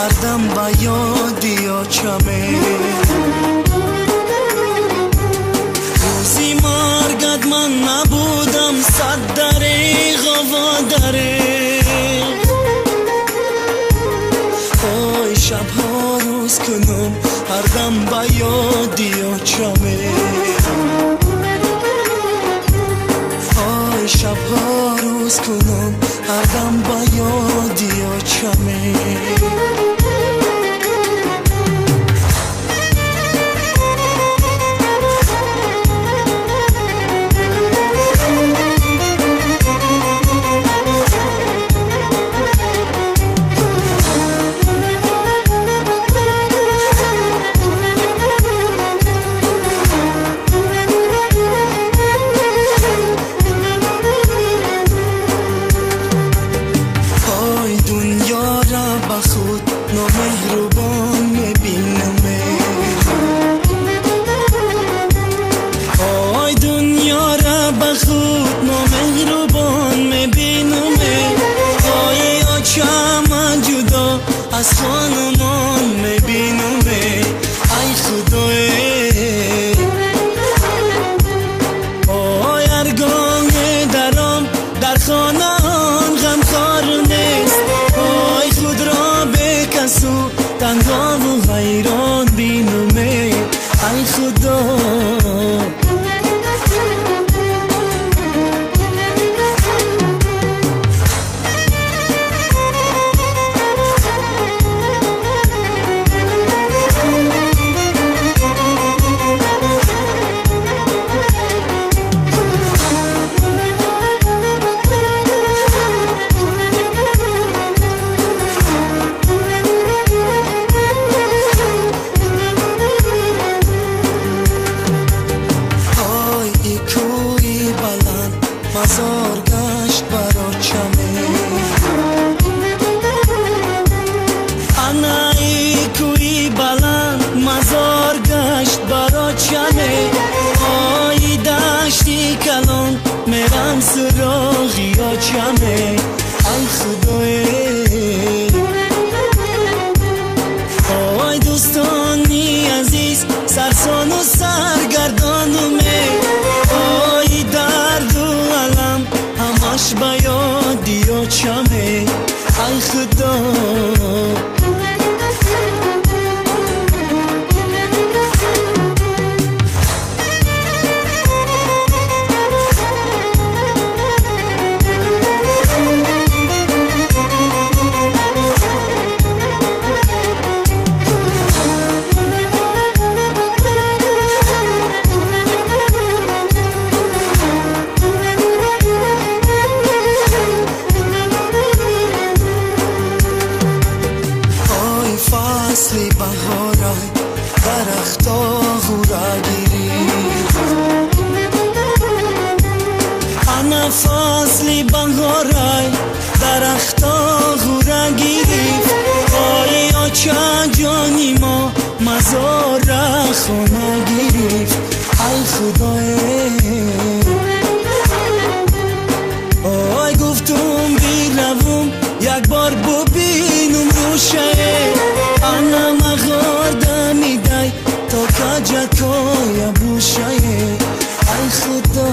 هر دم با یادی آچمه روزی مرگت من نبودم 100 دریغ و دریغ آی شبها روز کنم هر دم با یادی آچمه آی شبها روز کنم هر دم با یادی آچمه خود نامهربان میبینمه آی دنیا را به خود نامهربان میبینمه آی آچم جدا از خانمان میبینمه ای خدای آی ارگان درام در خانه غمخوار نیست آی خود را به کسو تنها و حیران بینمه ای خدا مزار گشت برا چمه انایی کوی بلند مزار گشت برا چمه آی دشتی کلان میرم سراغی آچمه ای خدای آی دوستانی عزیز سرسان و سرگردانمه آی درد و همش با یادی آچمه ای خدا فصلی بهارای درختا غورا گیریف انا فصلی بهارای درختا غورا گیریف آی آچه جانی ما مزار خانه گیریف ای خدای آی گفتم بیروم یک بار ببینم روشه انا مغار میدای تا کجکای بوشه ای خدا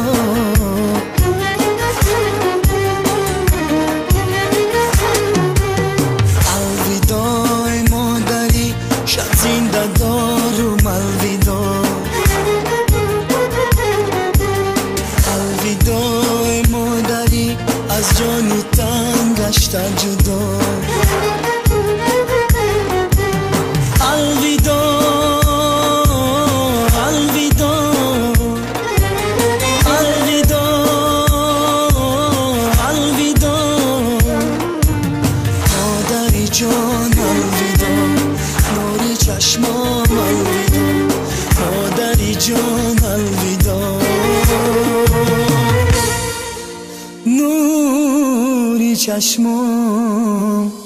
الوداع مادری شب زنده دارم الوداع مادری از جان تن گشته جدا جان الوداع نوری چشمام الوداع مادری جان الوداع نوری چشمام